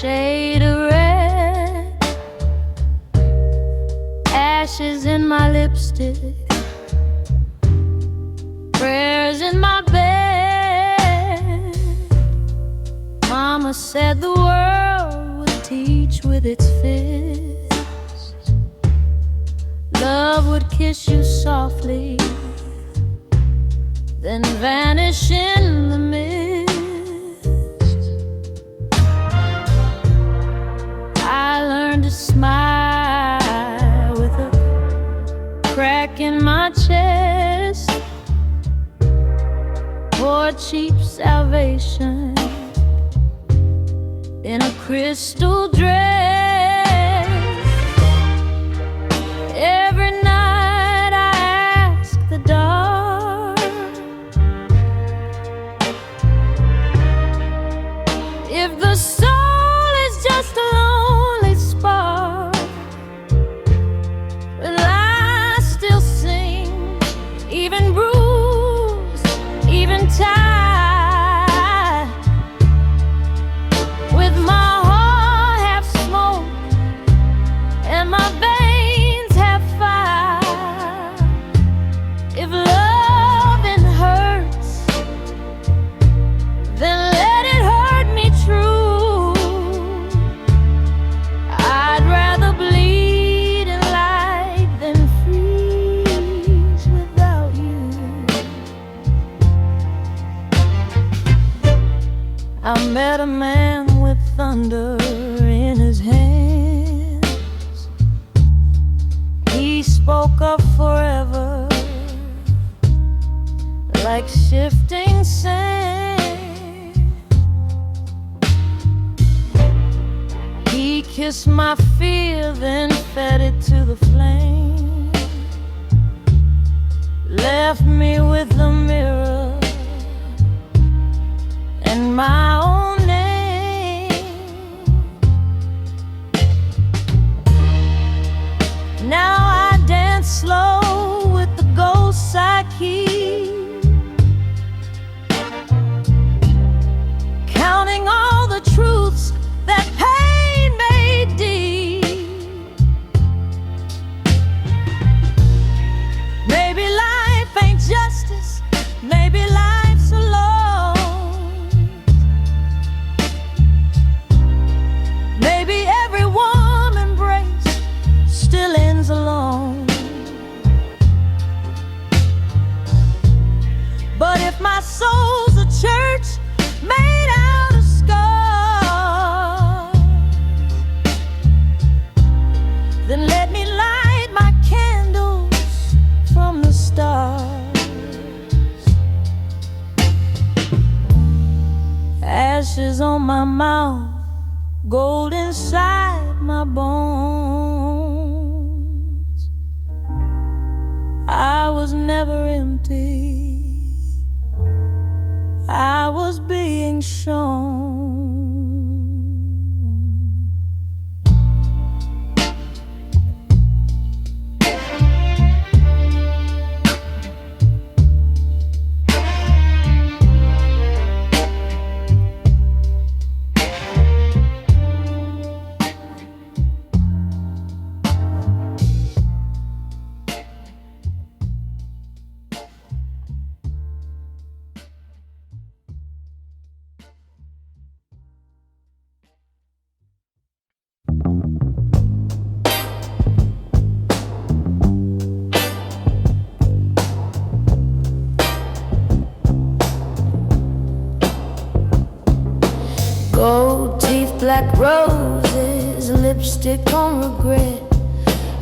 shade of red, ashes in my lipstick, prayers in my bed. Mama said the world would teach with its fists, love would kiss you softly, then vanish in the mist. I learned to smile with a crack in my chest, pour cheap salvation in a crystal dress. Every night I ask the dark if the soul is just a lonely spark. Will I still sing, even bruised, even tired, with my heart half smoke and my veins half fire? If loving hurts, then let it hurt me true. I'd rather bleed in light than freeze without you. I met a man with thunder in his hands. He spoke of forever like shifting sand. He kissed my fear, then fed it to the flame, left me with the mirror and my own name. Now I dance slow with the ghosts I keep, counting all the truths that pain made deep. Maybe life ain't justice, maybe life's alone. Maybe every warm embrace still ends alone. But if my soul's a church made out of scars, then let me light my candles from the stars. Ashes on my mouth, gold inside my bones. I was never empty, I was being shown. Gold teeth, black roses, lipstick on regret.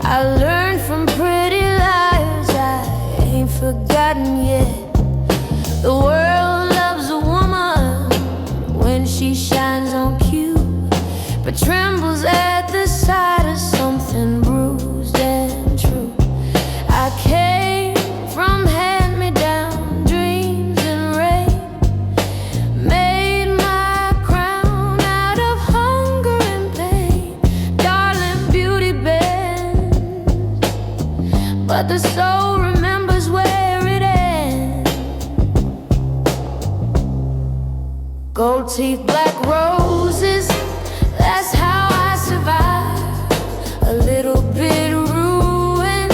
I learned from pretty liars I ain't forgotten yet. The world loves a woman when she shines on cue, but trembles at the sight of something bruised and true. I came from hand-me-down dreams and rain, made my crown out of hunger and pain. Darling, beauty bends, but the soul remembers where it ends. Gold teeth, black roses, little bit ruined,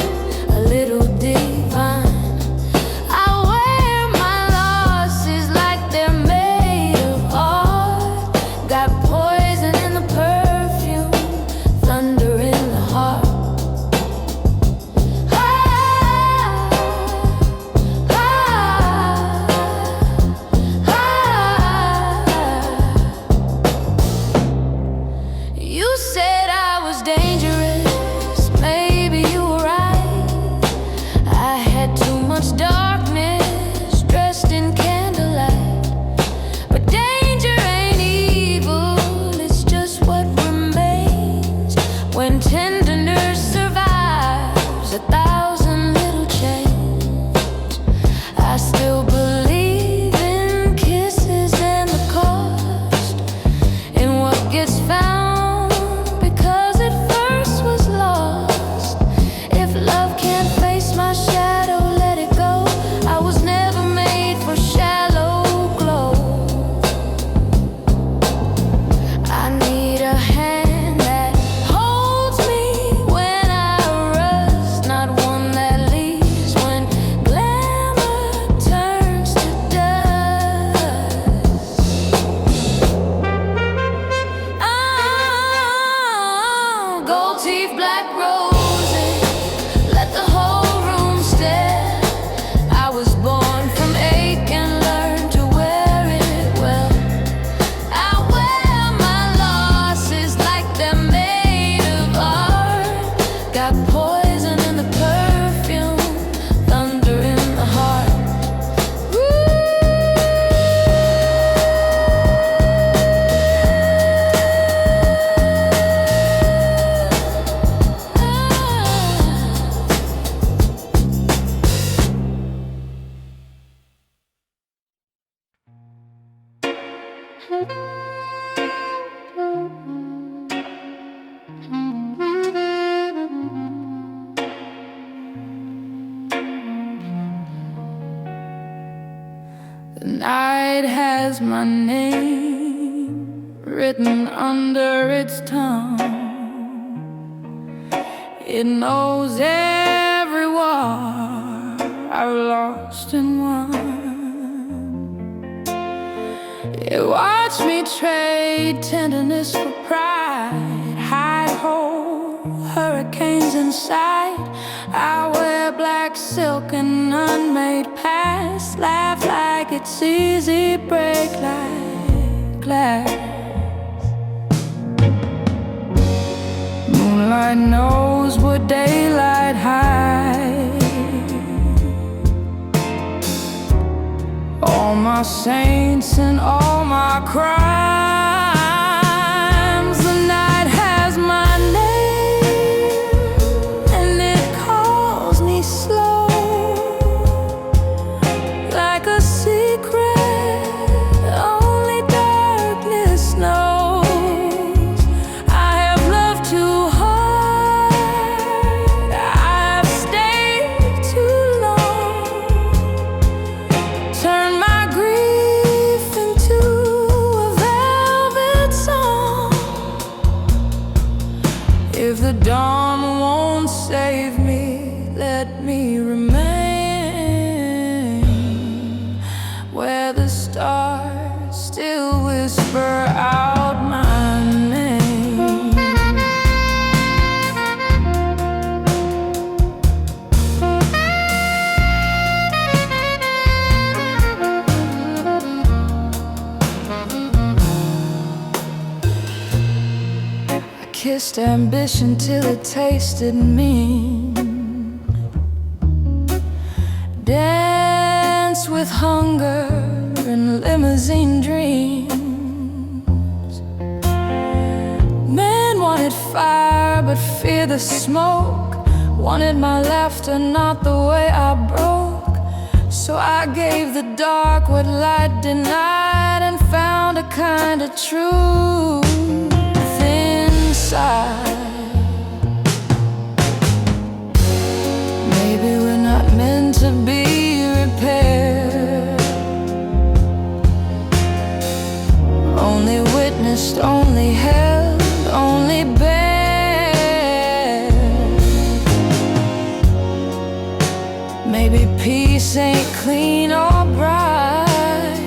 a little divine. I wear my losses like they're made of art. Got poison in the perfume, thunder in the heart. You said I was dangerous, maybe you were right. I had too much darkness dressed in candlelight. But danger ain't evil, it's just what remains when tenderness survives 1,000 little chains. I still believe in kisses and the cost, in what gets found because it first was lost. If love can't face my shadow, let it go. I was never made for shallow glow. I need a hand that holds me when I rust, not one that leaves when glamour turns to dust. Oh, gold teeth, black roses, let the whole room stare. I was born from ache and learned to wear it well. I wear my losses like they're made of art. Got poison in the perfume, thunder in the heart. The night has my name written under its tongue. It knows every war I've lost and won. It watched me trade tenderness for pride, hide whole hurricanes inside. I wear black silk and unmade past, laugh like it's easy, break like glass. Moonlight knows what daylight hides. All my saints and all my crimes. The night has my name and it calls me slow, like a secret only darkness knows. I have loved too hard, I've stayed too long, turn my grief into a velvet song. If the dawn won't save me, let me remain where the stars still whisper out my name. I kissed ambition till it tasted mean, danced with hunger and limousine dreams. Men wanted fire but feared the smoke, wanted my laughter not the way I broke. So I gave the dark what light denied and found a kind of truth inside. Maybe we're not meant to be repaired, only witnessed, only held, only bared. Maybe peace ain't clean or bright.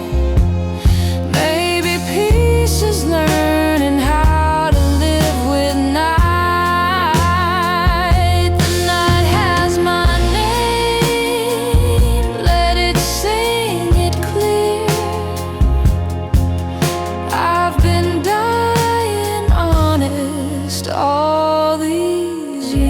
Maybe peace is learning how to live with night. The night has my name, let it sing it clear. I've been dying honest all these years.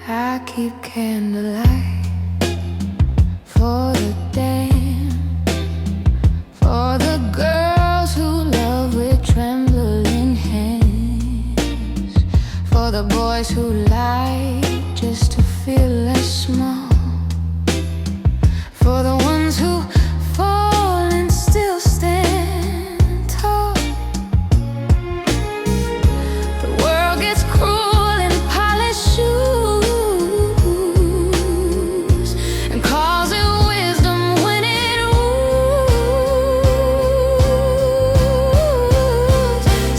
I keep candlelight for the damned, for the girls who love with trembling hands, for the boys who lie just to feel less small, for the ones who fall and still stand tall. The world gets cruel in polished shoes and calls it wisdom when it woos.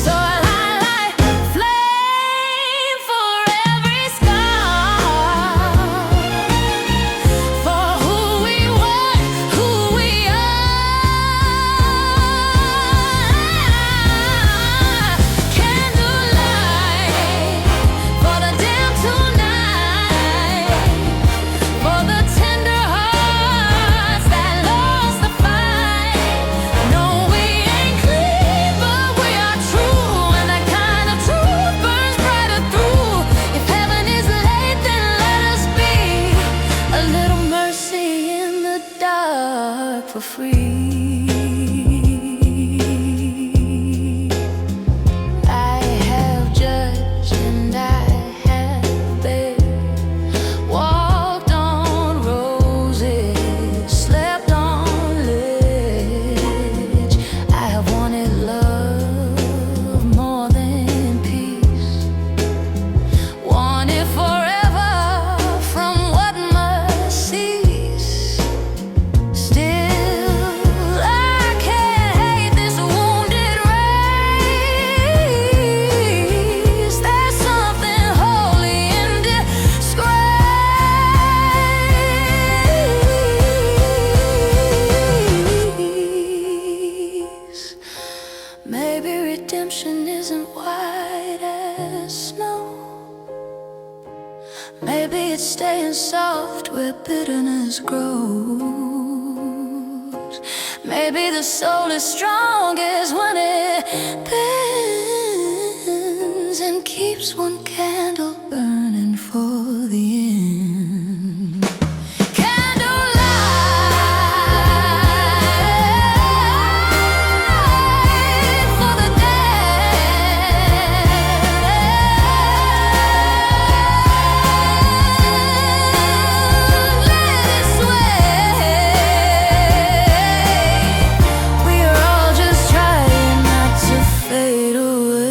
So I light flame for every scar, for who we were, who we are. Candlelight for the damned tonight, for the tender hearts that lost the fight. No, we ain't clean, but we are true, and that kind of truth burns brighter through. If heaven is late, then let us be a little mercy in the dark for free. I have judged and I have bared, walked on roses, slept on ledge. I have wanted love more than peace, wanted forever from what must cease. Still, I can't hate this wounded race. There's something holy in disgrace. Maybe redemption isn't white as snow. Maybe it's staying soft where bitterness grows. Maybe the soul is strongest when it bends and keeps one candle burning for the end. Candlelight for the damned, let it sway. We are all just trying not to fade away.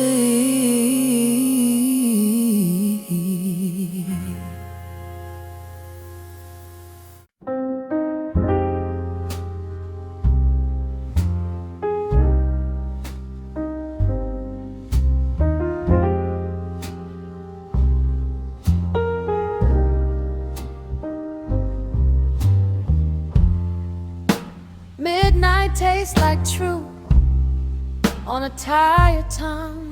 Midnight tastes like truth on a tired tongue,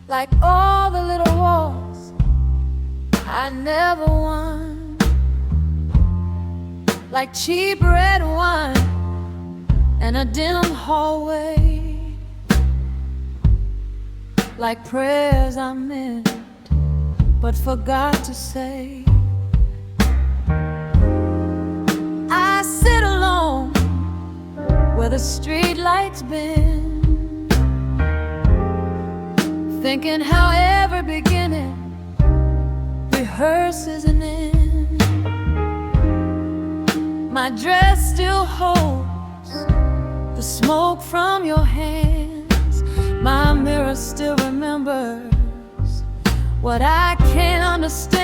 like all the little wars I never won, like cheap red wine and a dim hallway, like prayers I meant but forgot to say. I sit alone where the street lights been, thinking how every beginning rehearses an end. My dress still holds the smoke from your hands. My mirror still remembers what I can't understand.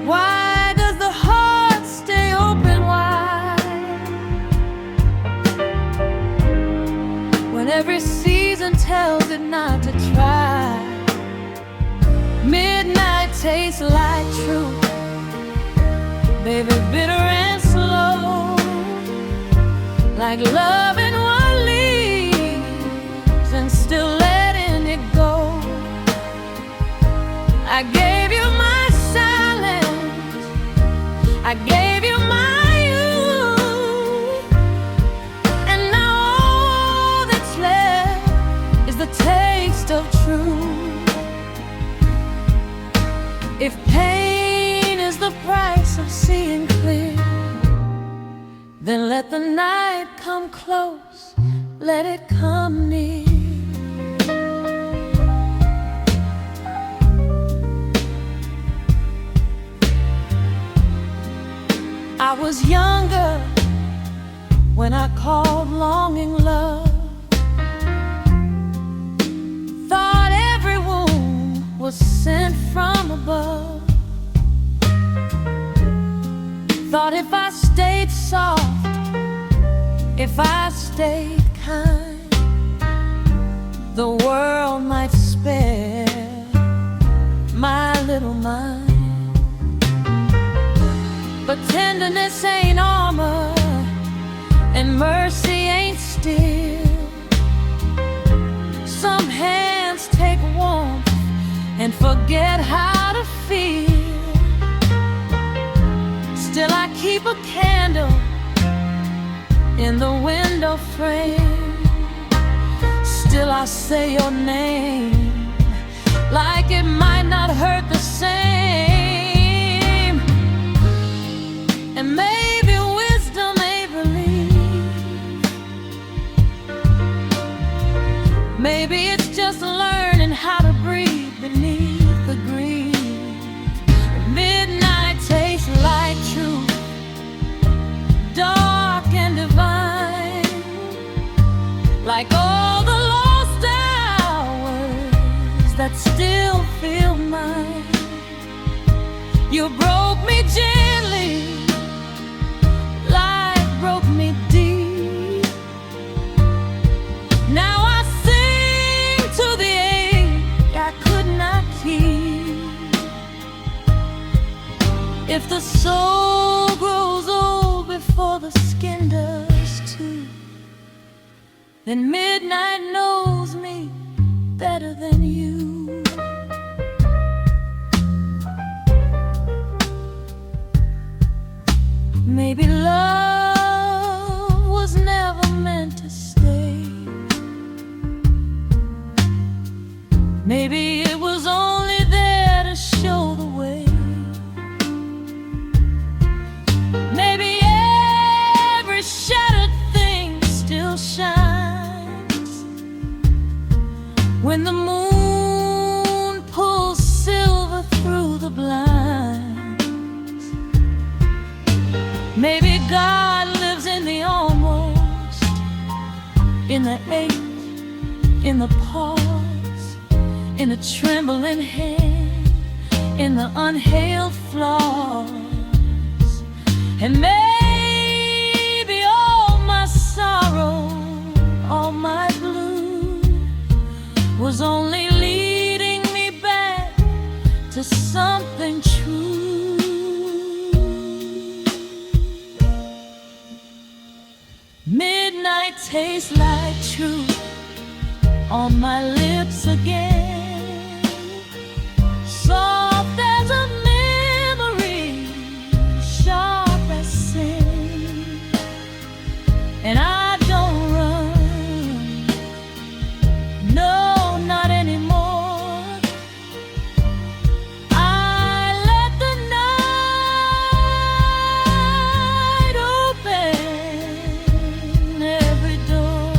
Why does the heart stay open wide when every season tells it not to try? Midnight tastes like truth, baby, bitter and slow, like loving one leaves and still letting it go. I gave you my silence, I gave you my youth, and now all that's left is the taste of truth. If pain is the price of seeing clear, then let the night come close, let it come near. I was younger when I called longing love. Thought every wound was sent from above. Thought if I stayed soft, if I stayed kind, the world might spare my little mind. But tenderness ain't armor, and mercy ain't steel. Some hands take warmth and forget how to feel. Still I keep a candle in the window frame. Still I say your name like it might not hurt the same. And maybe wisdom ain't relief, maybe it's just learning how to breathe beneath the grief. Midnight tastes like truth, dark and divine, like all the lost hours that still feel mine. You broke me gently, life broke me deep. Now I sing to the ache I could not keep. If the soul grows old before the skin does too, then midnight knows me better than you. Maybe love was never meant to stay. Maybe it was only there to show the way. Maybe every shattered thing still shines when the moon pulls silver through the blinds. Maybe God lives in the almost, in the ache, in the pause, in the trembling hand, in the unhealed flaws. And maybe all my sorrow, all my blue was only leading me back to something true. Midnight tastes like truth on my lips again, soft as a memory, sharp as sin. And I don't run, no, not anymore. I let the night open every door.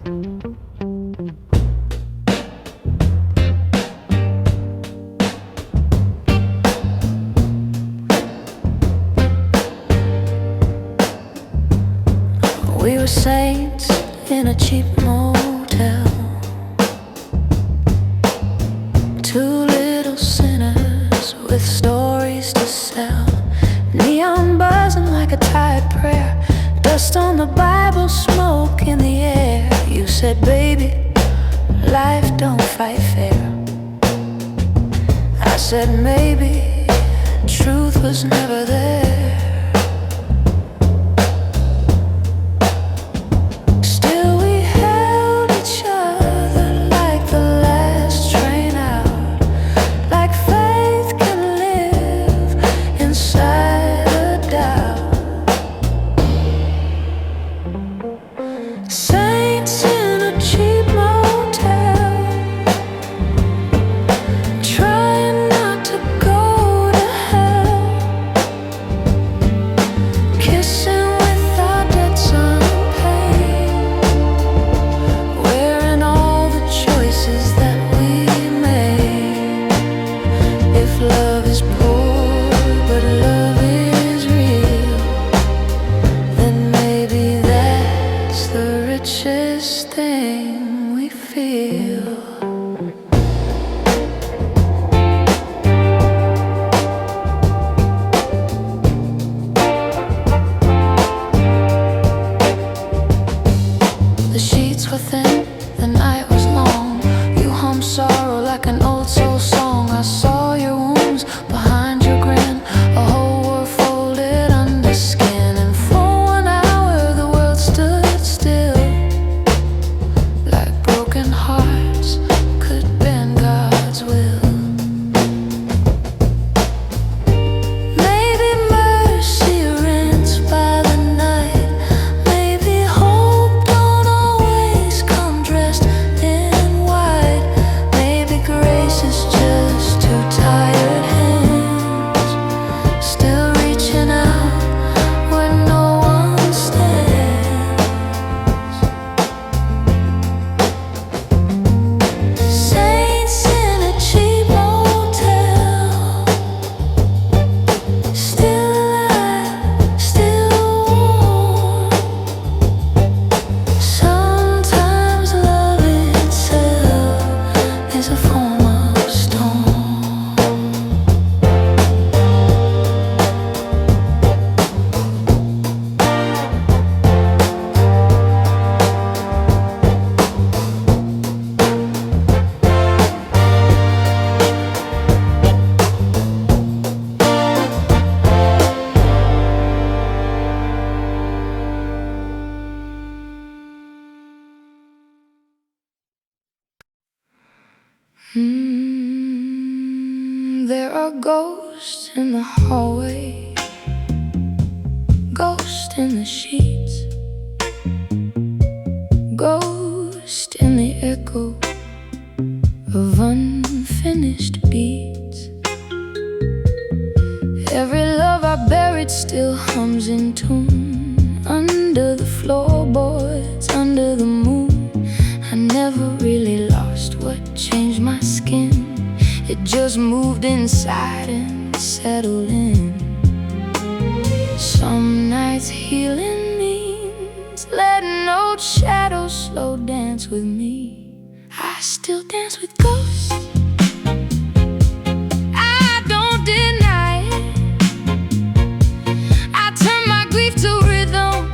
We were saints in a cheap motel, two little sinners with stories to sell. Neon buzzing like a tired prayer, dust on the Bible, smoke in the air. You said, baby, life don't fight fair. I said, maybe truth was never there. There are ghosts in the hallway, ghosts in the sheets, ghosts in the echo of unfinished beats. Every love I buried still hums in tune under the floorboards, under the moon. I never really lost what changed my skin. It just moved inside and settled in. Some nights healing means letting old shadows slow dance with me. I still dance with ghosts, I don't deny it. I turn my grief to rhythm,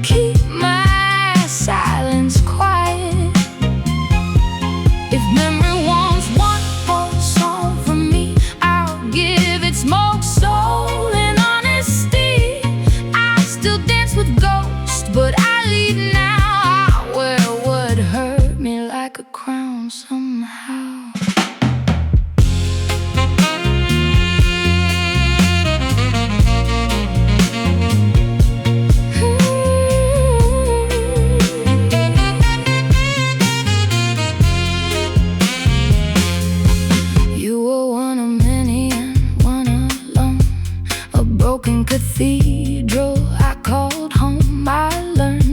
keep my silence quiet. If memory wants one more song from me, I'll give it smoke, soul, and honesty. I still dance with ghosts, but I leave now. I wear what hurt me like a crown somehow. You were one of many and one alone, a broken cathedral I called home. I learned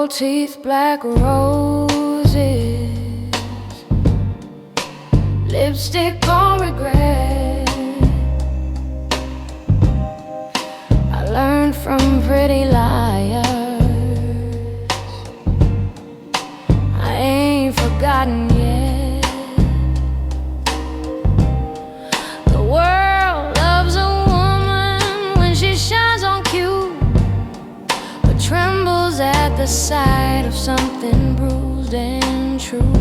gold teeth, black roses, lipstick on regret. I learned from pretty liars, I ain't forgotten yet. The world loves a woman when she shines on cue, but trembles at the sight of something bruised and true.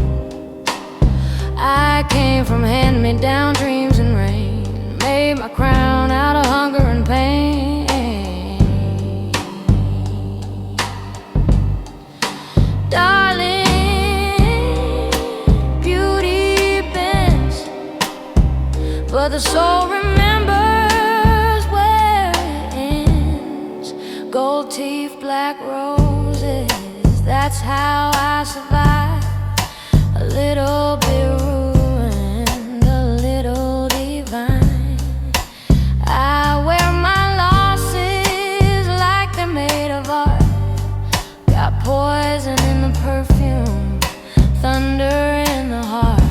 I came from hand-me-down dreams and rain, made my crown out of hunger and pain. Darling, beauty bends, but the soul remembers where it ends. Gold teeth, black roses, that's how I survive. A little bit ruined, a little divine. I wear my losses like they're made of art. Got poison in the perfume, thunder in the heart.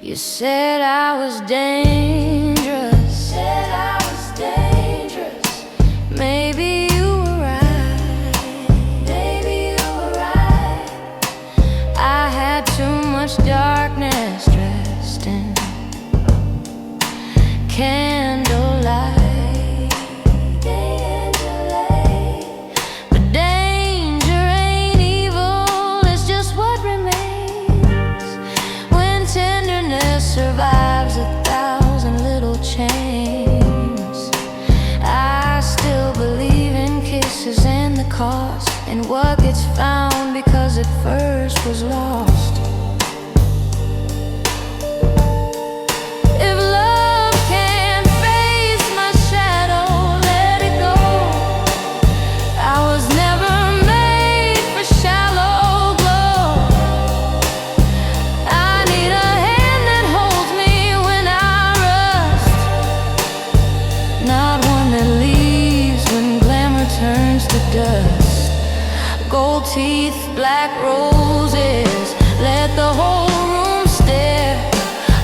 You said I was dangerous, said I was dangerous. Maybe you were right, maybe you were right. I had too much darkness dressed in candlelight, candlelight. But danger ain't evil, it's just what remains when tenderness survives 1,000 little chains. I still believe in kisses and the cost, and what gets found because it first was lost. If love can't face my shadow, let it go. I was never made for shallow glow. I need a hand that holds me when I rust, not one that leaves when glamour turns to dust. Gold teeth, black roses, let the whole room stare.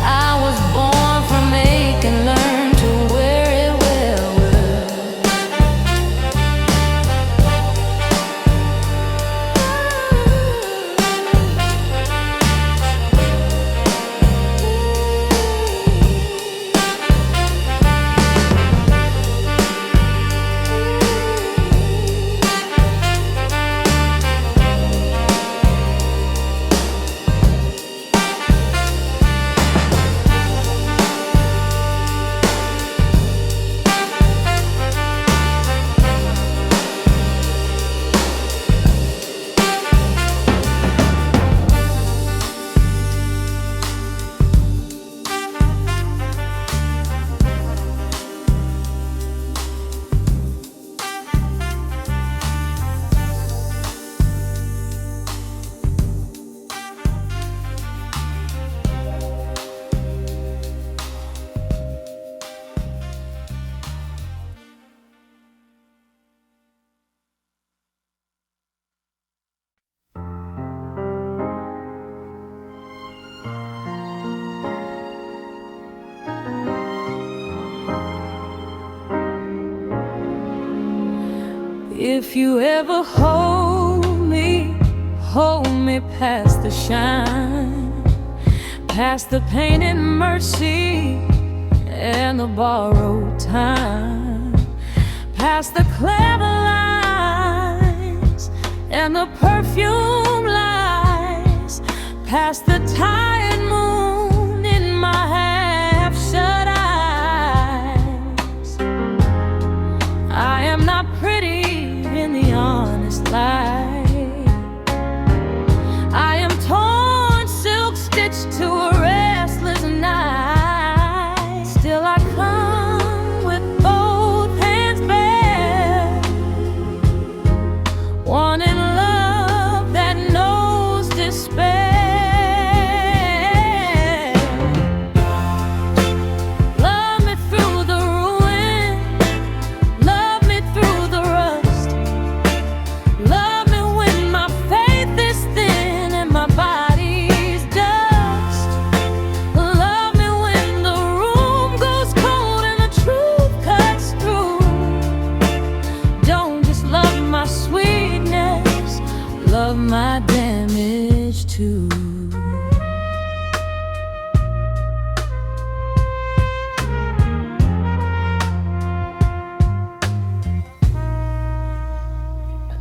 I was born for make and learn to wear it well, if you ever hold me past the shine, past the pain and mercy and the borrowed time, past the clever lines and the perfume lies, past the tired moon in my half-shut eyes. I am not pretty in the honest light. I am torn, silk stitched to a restless night. Still I come with both hands bare, wanting love that knows despair. too.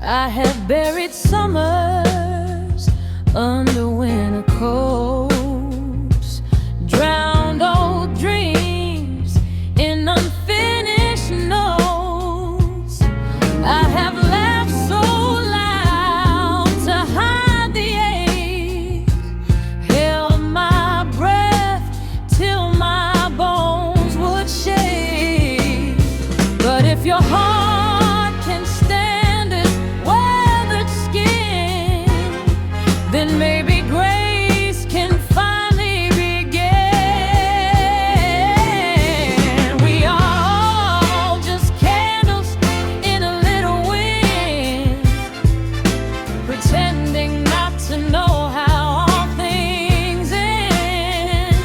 I have buried summers under winter coats, drowned old dreams in unfinished notes. I have laughed so loud to hide the ache, held my breath till my bones would shake. But if your heart can stand it, weathered skin, then maybe grace can finally begin. We are all just candles in a little wind, pretending not to know how all things end.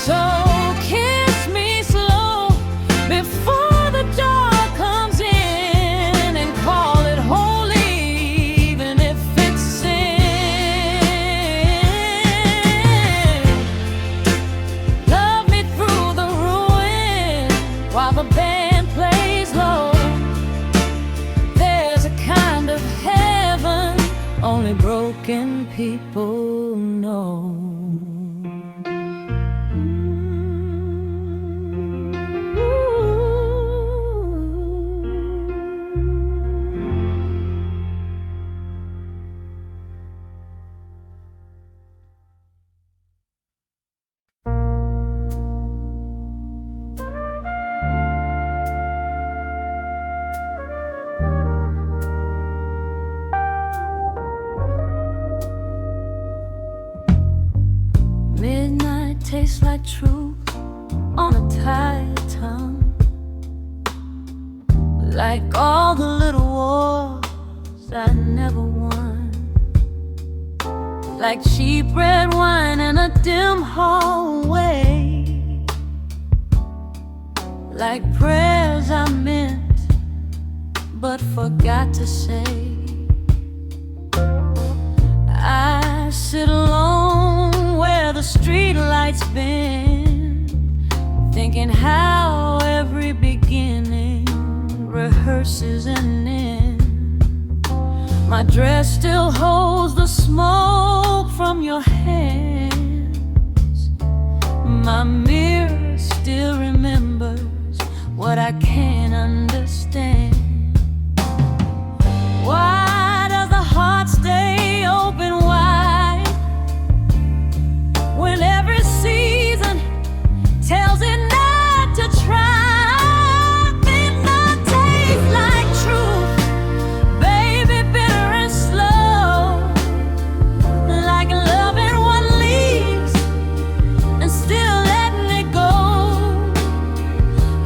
So kiss me slow before the dark comes in, and call it holy even if it's sin. Love me through the ruin while the band plays low. There's a kind of heaven only broken people know. Midnight tastes like truth on a tired tongue, like all the little wars I never won, like cheap red wine in a dim hallway, like prayers I meant but forgot to say. I sit alone where the street lights bend, thinking how every beginning rehearses an end. My dress still holds the smoke from your hands. My mirror still remembers what I can't understand. Why does the heart stay open wide when every season tells it not to try? Midnight tastes like truth, baby, bitter and slow, like loving what leaves and still letting it go.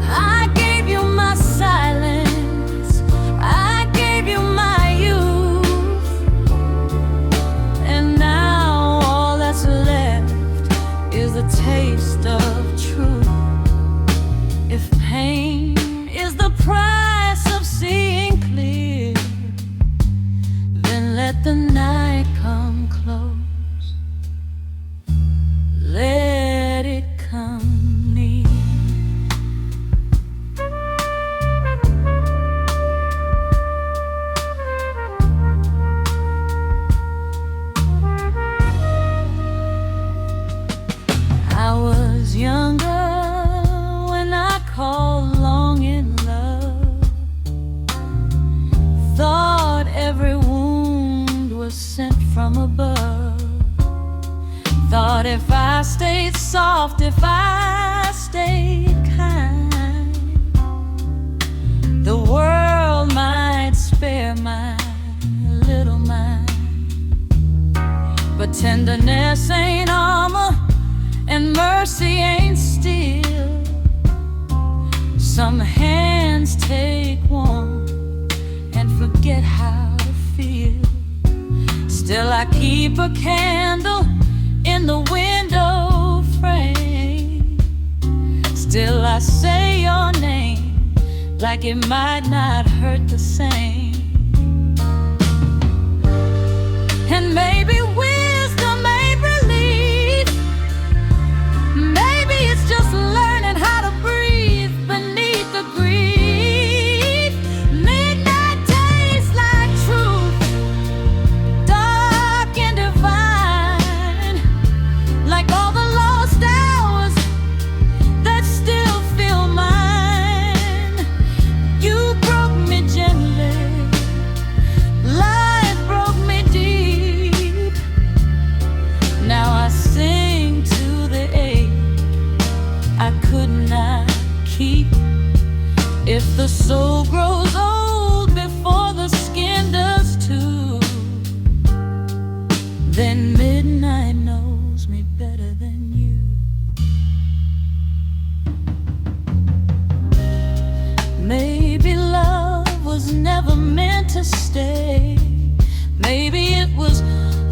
I gave you my silence, I gave you my youth, and now all that's left is the taste of truth. If pain is the price of seeing clear, then let the night come close, let it come near. I was younger when I called long in love, thought every wound was sent from above, thought if I stayed soft, if I stayed kind, the world might spare my little mind. But tenderness ain't armor and mercy ain't steel. Some hands take warmth and forget how to feel. Still I keep a candle in the window frame. Still I say your name like it might not hurt the same. And maybe we'll If the soul grows old before the skin does too, then midnight knows me better than you. Maybe love was never meant to stay. Maybe it was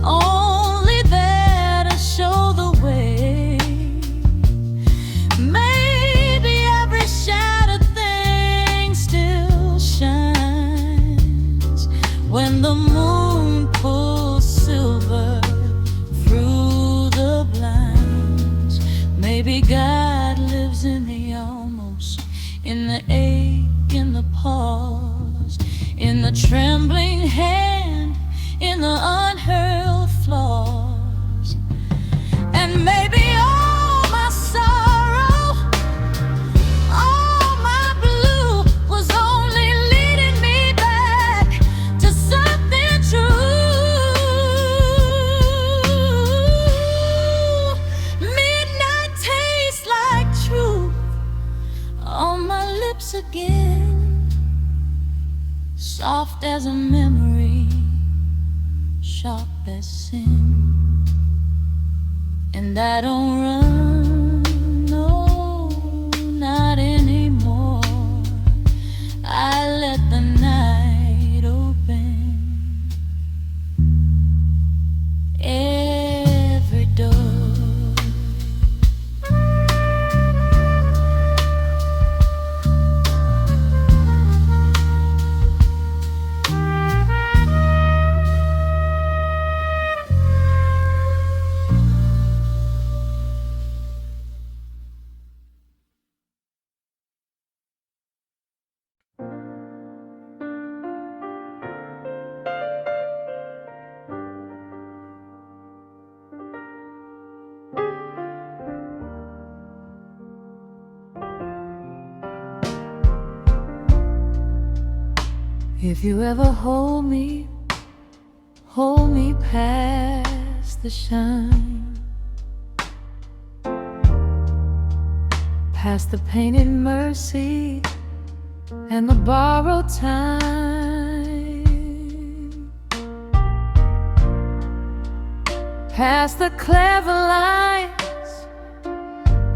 only there to show the way. Maybe every shattered thing still shines when the moon pulls silver through the blinds. Maybe God lives in the almost, in the ache, in the pause, in the trembling hand, in the unheard flaws. And maybe all my sorrow, all my blue was only leading me back to something true. Midnight tastes like truth on my lips again, soft as a memory, sharp as sin. And I don't run, no, not anymore. I let the night open every door. If you ever hold me past the shine, past the painted mercy and the borrowed time, past the clever lines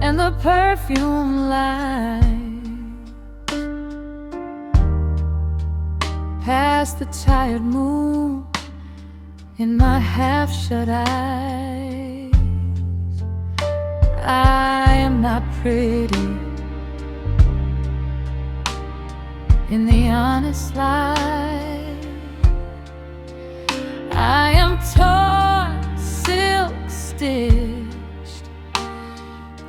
and the perfume light, past the tired moon in my half-shut eyes. I am not pretty in the honest light. I am torn, silk-stitched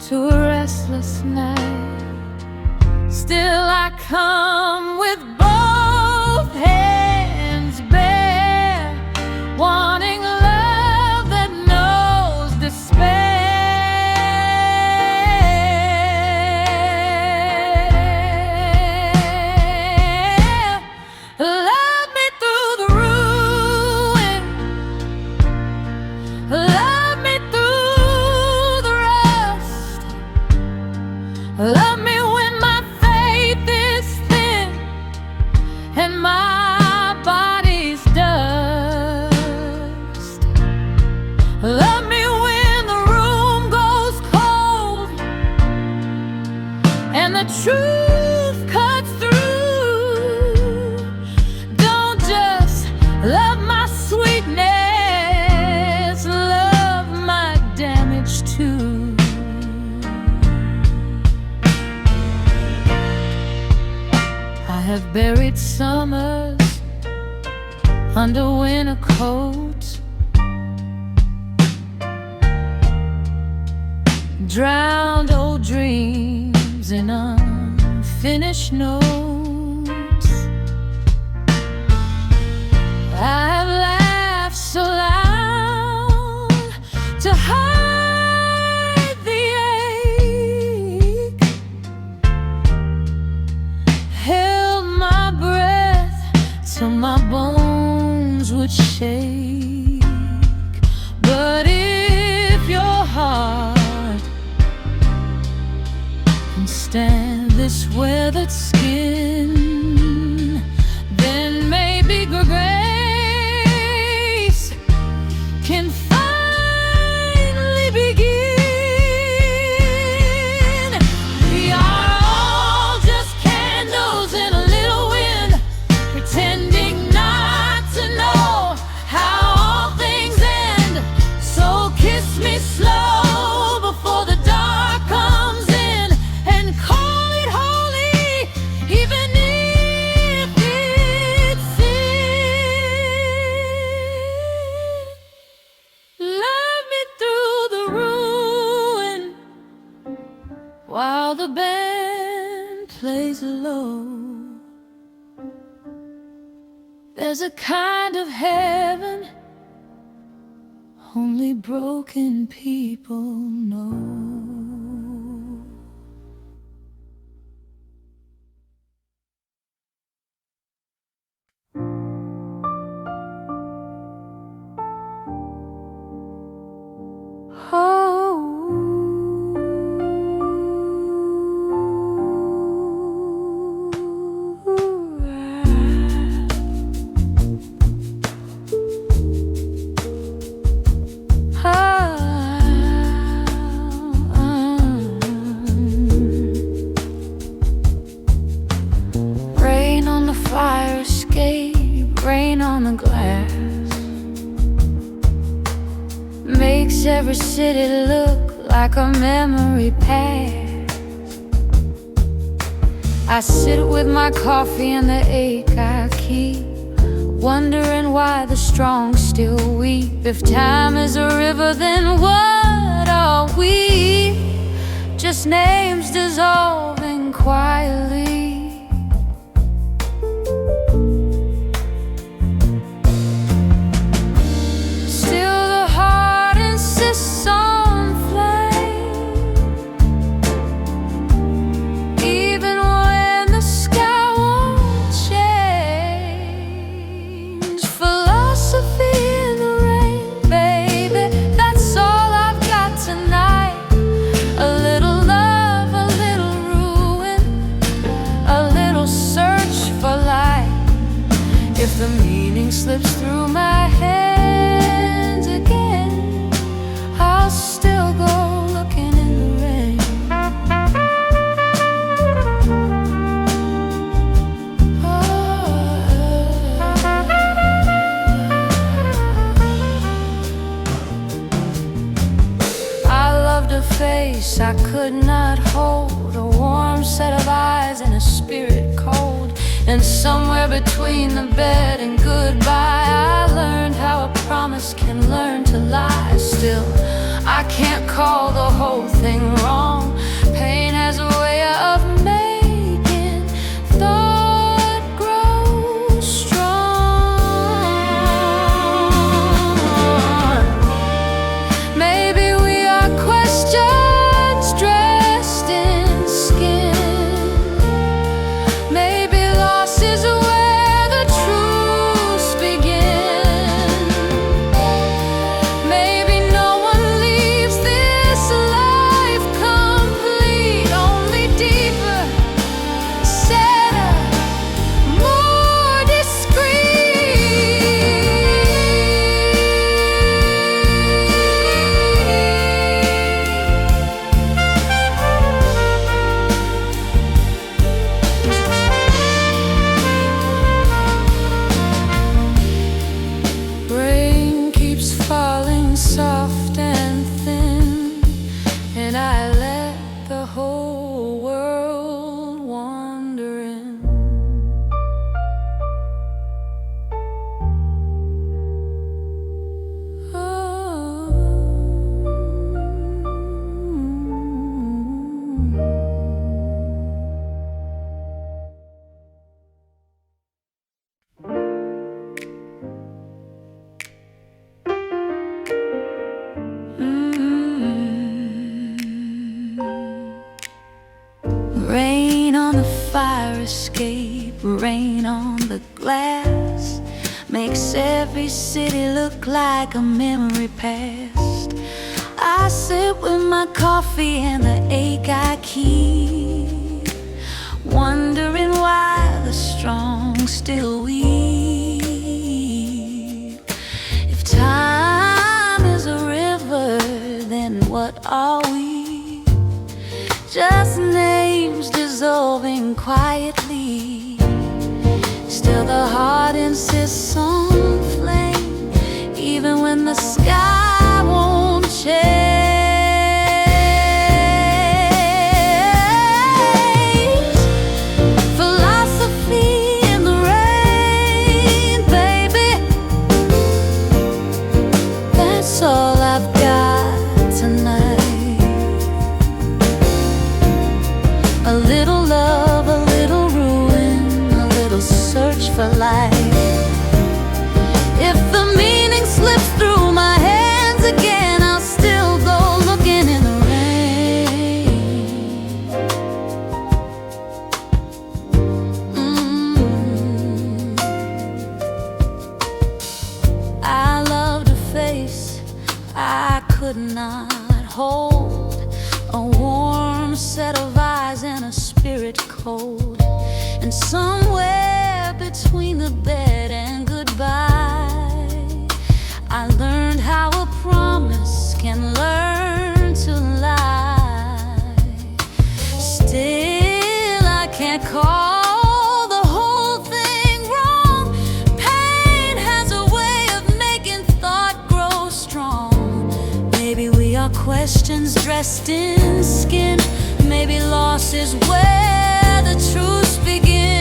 to a restless night. Still I come with both hands bare, wanting love that knows despair. Love me through the ruin, love me through the rust, love me when my faith is thin and my body's dust. Love me when the room goes cold and the truth cuts through. Don't just love my sweetness, love my damage too. I have buried summers under winter coats, drowned old dreams in unfinished notes. I have laughed so loud to hide the ache, held my breath till my bones would shake. But if your heart can stand the this weathered skin, then maybe grace can finally begin. We are all just candles in a little wind, pretending not to know how all things end. So kiss me slow before the dark comes in, and call it holy, even if it's sin. Love me through the ruin while the band plays low. There's a kind of heaven only broken people know. Rain on the fire escape, rain on the glass, makes every city look like a memory past. I sit with my coffee and the ache I keep, wondering why the strong still weep. If time is a river, then what are we? Just names dissolving quietly. Still the heart insists on flame, even when the sky won't change. Philosophy in the rain, baby, that's all I've got tonight. A little love, a little ruin, a little search for light. If the meaning slips through my hands again, I'll still go looking in the rain. I loved a face I could not hold, a warm set of eyes and a spirit cold. And somewhere between the bed and goodbye, I learned how a promise can learn to lie. Still, I can't call the whole thing wrong. Pain has a way of making thought grow strong. Maybe we are questions dressed in skin. Maybe loss is where the truths begin. Maybe no one leaves this life complete, only deeper, sadder, more discreet. Rain keeps falling soft and thin, and I let the whole world wander in. Rain on the fire escape, rain on the glass, makes every city look like a memory past. I sit with my coffee and the ache I keep, wondering why the strong still weep. If time is a river, then what are we? Just names dissolving quietly. Still the heart insists on flame, even when the sky won't change. For life. If the meaning slips through my hands again, I'll still go looking in the rain. I loved a face I could not hold, a warm set of eyes and a spirit cold, and somewhere between the bed and goodbye, I learned how a promise can learn to lie. Still, I can't call the whole thing wrong. Pain has a way of making thought grow strong. Maybe we are questions dressed in skin. Maybe loss is where the truth begins.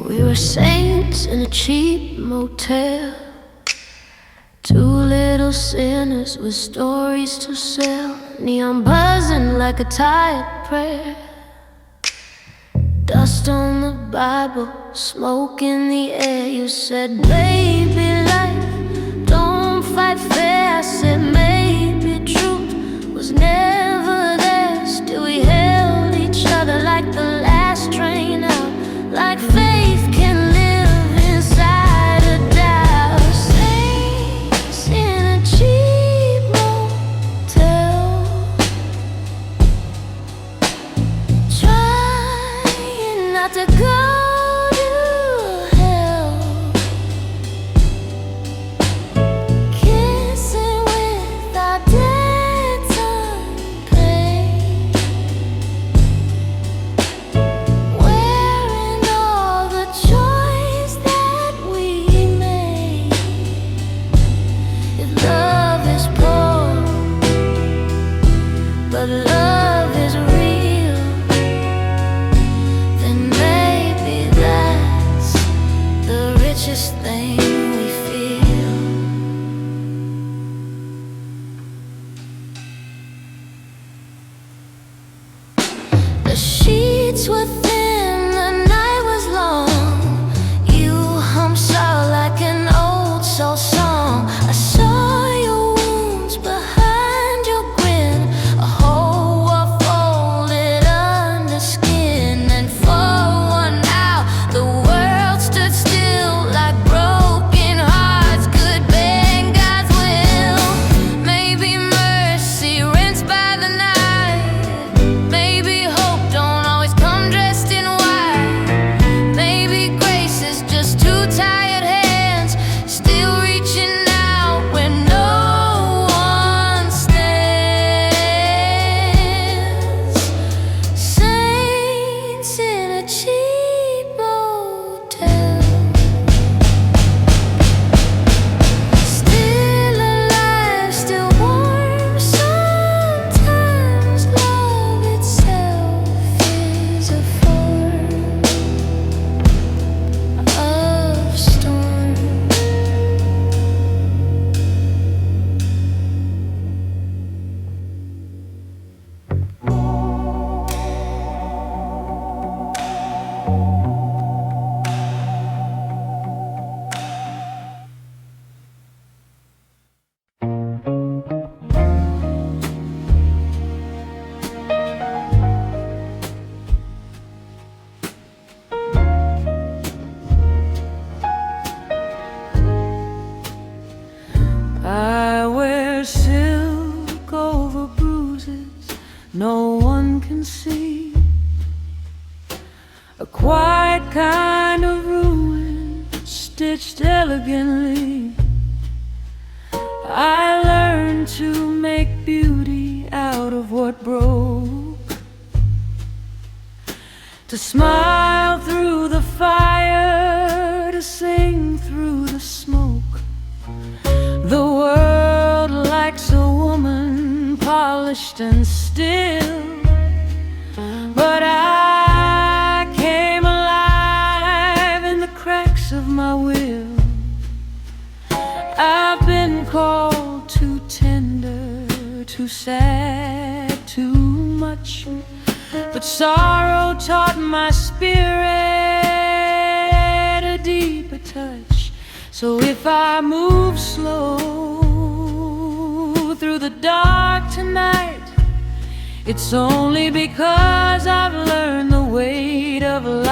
We were saints in a cheap motel, two little sinners with stories to sell, neon buzzing like a tired prayer, dust on the Bible, smoke in the air. You said, baby, life don't fight fair. I said, maybe truth was never there. Still we held each other like the last train out, like faith can live inside a doubt. Saints in a cheap motel, trying not to go to hell, kissing with arrogantly. I learned to make beauty out of what broke, to smile through the fire, to sing through the smoke. The world likes a woman polished and still, but I came alive in the cracks of my will. I've been called too tender, too sad, too much, but sorrow taught my spirit a deeper touch. So if I move slow through the dark tonight, it's only because I've learned the weight of light.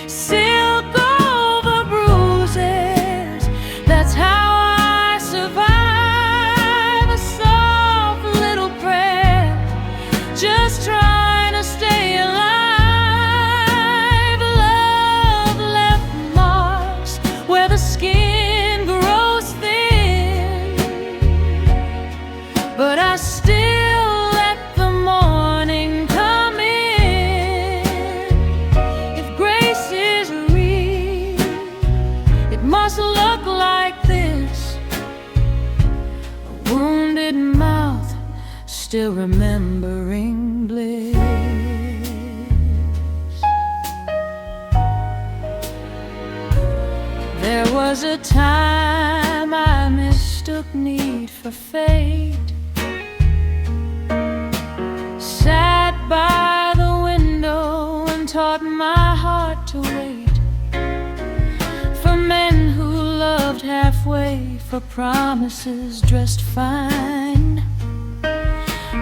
Silk over bruises, that's how I survive. A soft little prayer, just trying to stay alive. Love left marks where the skin grows thin, but I still let the morning come in. If grace is real, it must look like this. A wounded mouth still remembering bliss. There was a time I mistook need for fate, sat by the window and taught my heart to wait for men who loved halfway, for promises dressed fine,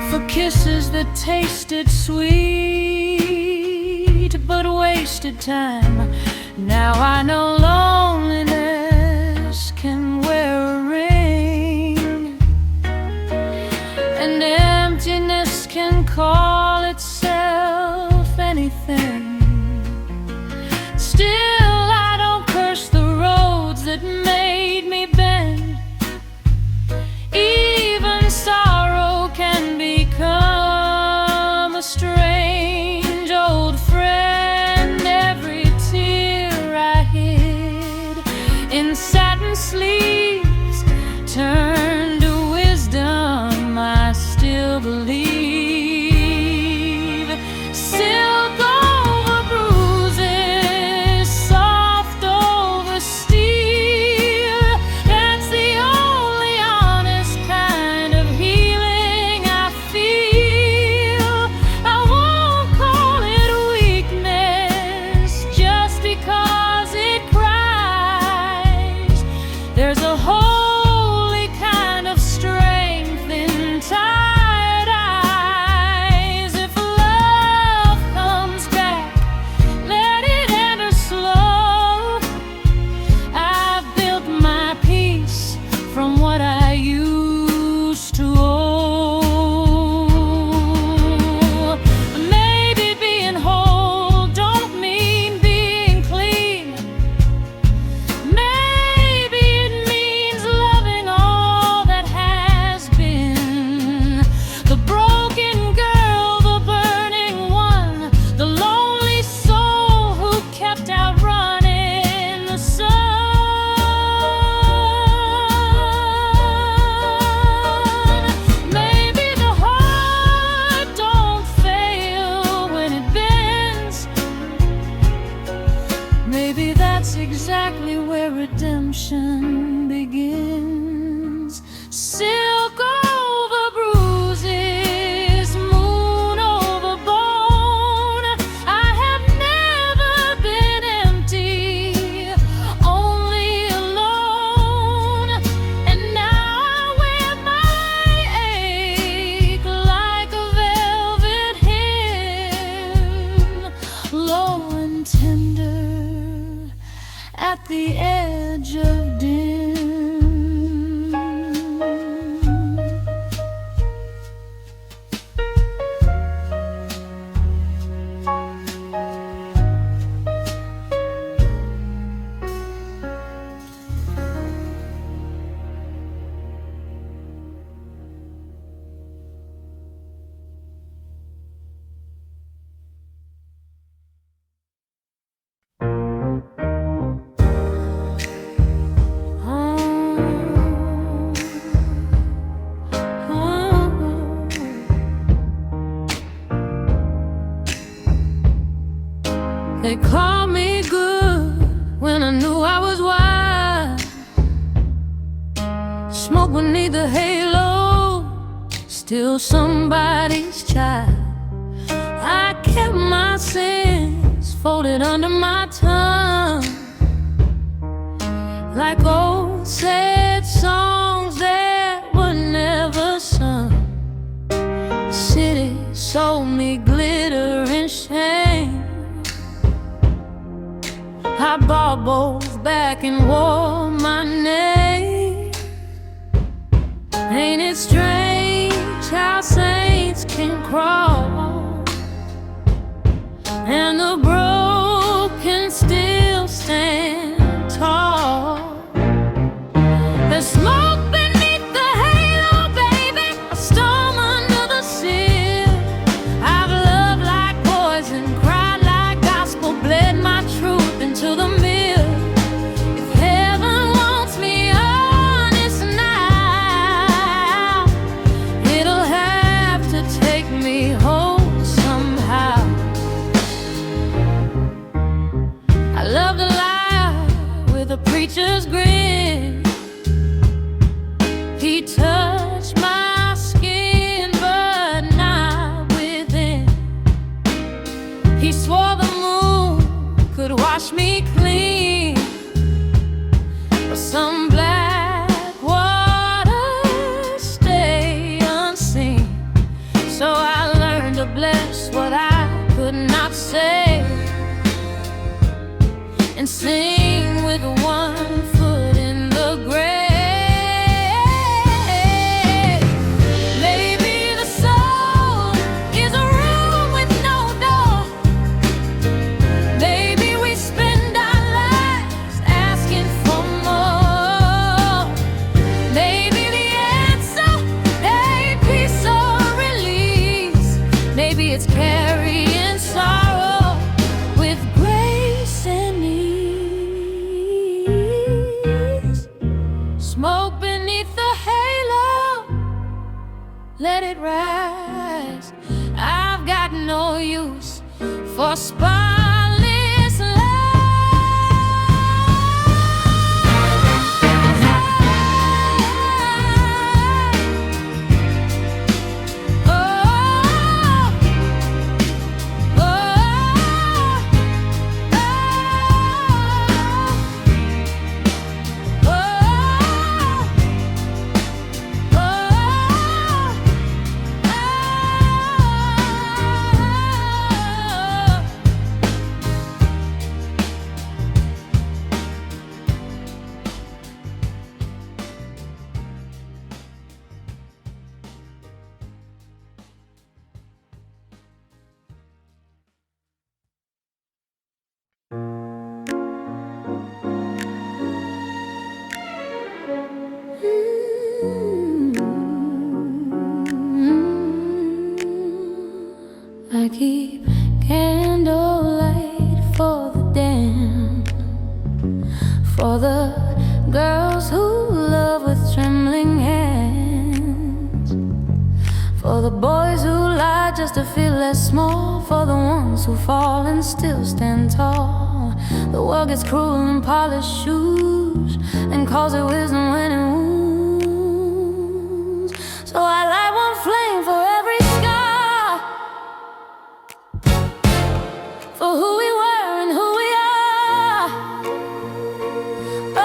for kisses that tasted sweet but wasted time. Now I know loneliness can wear a ring, and emptiness can call itself anything. Still I don't curse the roads that made me bend. Even sorrow can become a strange old friend. Every tear I hid in satin sleeves turned to wisdom, I still believe. Silk over bruises, soft over steel, that's the only honest kind of healing I feel. I won't call it weakness just because it cries. There's a holy kind of strength in tired eyes. If love comes back, let it enter slow. I've built my peace from what I used to owe. Maybe being whole don't mean being clean. Maybe it means loving all that has been. The broken girl, the burning one, the lonely soul who kept outrunning the sun. Maybe the heart don't fail when it bends. Maybe that's exactly where redemption begins. Silk over bruises, moon over bone. I have never been empty, only alone. And now I wear my ache like a velvet hem, low and tender at the edge of dim. I knew I was wild. Smoke beneath the halo, still somebody's child. I kept my sins folded under my tongue, like old sad songs that were never sung. The city sold me glitter and shame. I bought both back and wore my name. Ain't it strange how saints can crawl and the broken still stand tall? There's smoke beneath the halo, baby, a storm under the seal. I've loved like poison, cried like gospel, bled my truth into the mill. If heaven wants me honest now, it'll have to take me home somehow. I love to lie with a preacher's grin. He touched my skin, but not within. He swore the moon could wash me clean, but some black waters stay unseen. So I learned to bless what I could not say and sing with one foot in the grave. Maybe the soul is a room with no door. Maybe we spend our lives asking for more. Maybe the answer ain't peace or release. Maybe it's carrying sorrow with grace and ease. Smoke beneath the halo, let it rise. I've got no use for spotless lies. Oh, oh, I keep candlelight for the damned, for the girls who love with trembling hands, for the boys who lie just to feel less small, for the ones who fall and still stand tall. The world gets cruel in polished shoes and calls it wisdom when it wounds. So I light one flame for every scar, for who we were and who we are. Oh,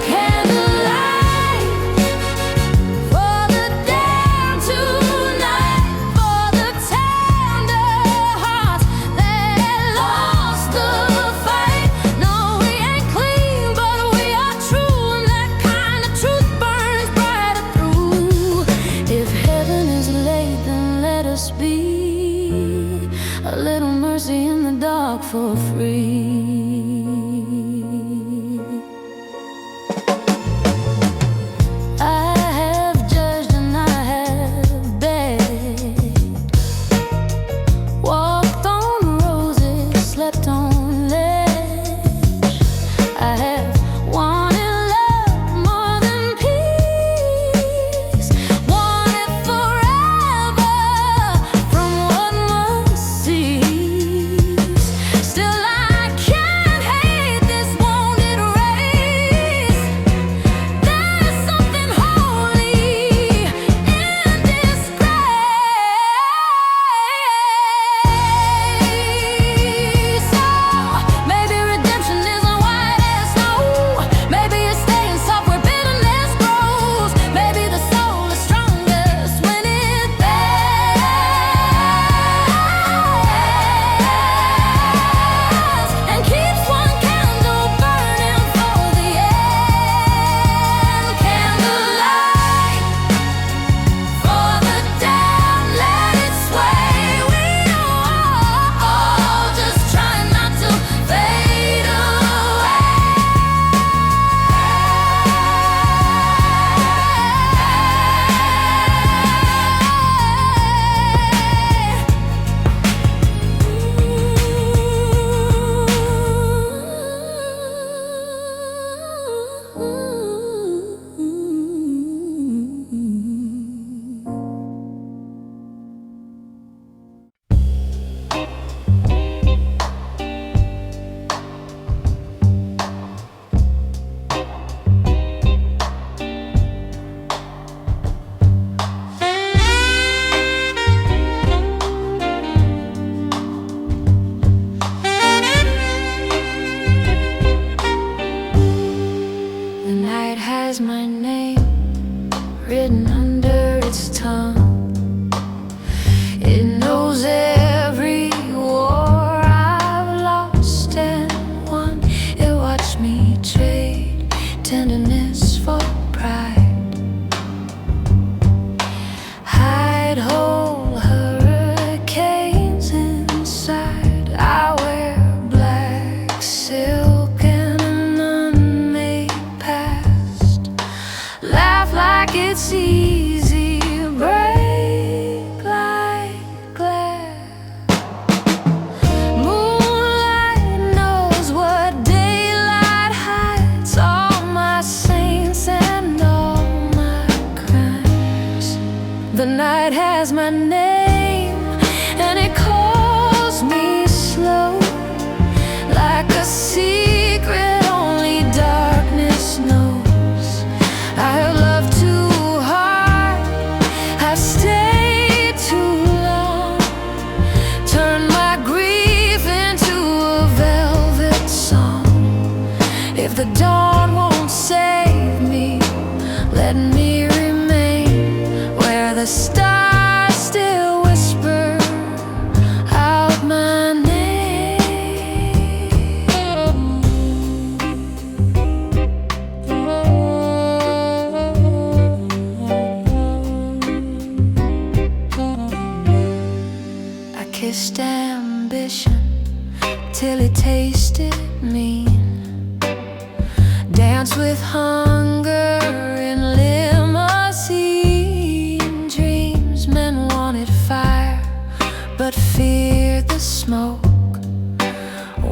candlelight for the damned tonight, for the tender hearts that lost the fight. No, we ain't clean, but the dawn won't save me, let me remain where the stars still whisper out my name. I kissed ambition till it tasted mean, dance with hunger in limousine dreams. Men wanted fire but feared the smoke,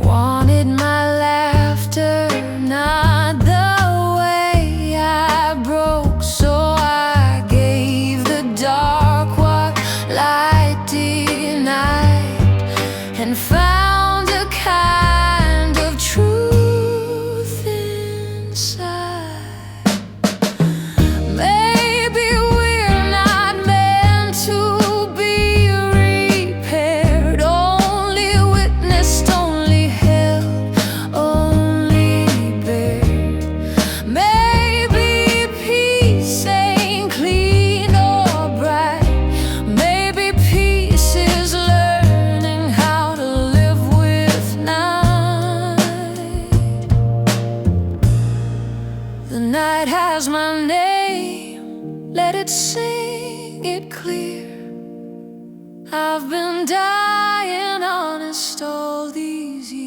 wanted my laughter, not the way I broke. So I gave the dark what light denied, and found a kind of truth inside. Maybe we're not meant to be repaired, only witnessed, only held, only bared. Maybe peace ain't clean or bright, maybe peace is learning how to live with night. The night has my name, let it sing it clear. I've been dying honest all these years.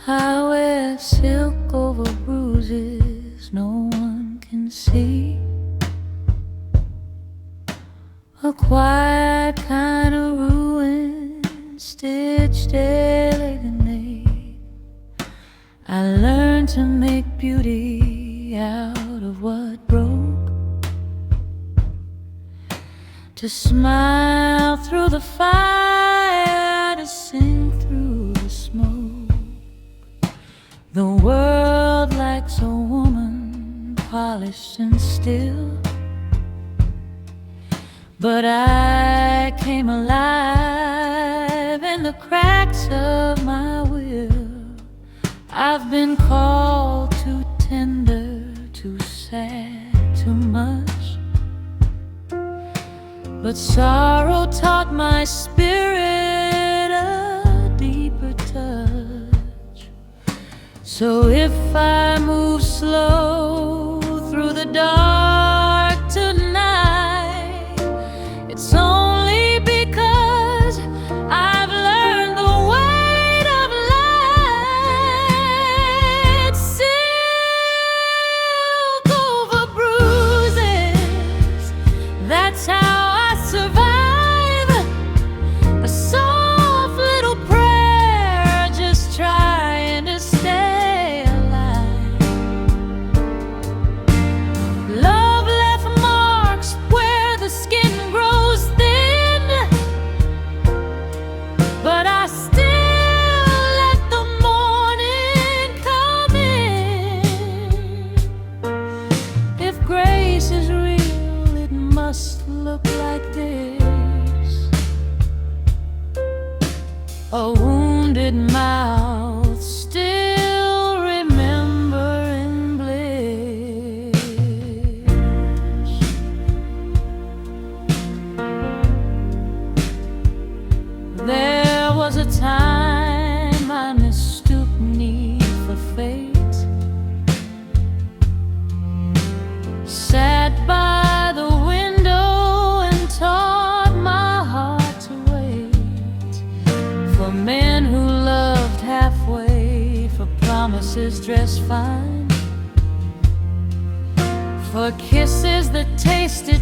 I wear silk over bruises no one can see, a quiet kind of ruin stitched elegantly. I learned to make beauty out of what broke, to smile through the fire, to sing through the smoke. The world likes a woman polished and still, but I came alive in the cracks of my will. I've been called too tender, too sad, too much, but sorrow taught my spirit a deeper touch. So if I move slow through the dark tonight, it's only because I've learned the weight of light. Silk over bruises, that's how I survive. A soft little prayer, just trying to stay alive. Love fine. For kisses that tasted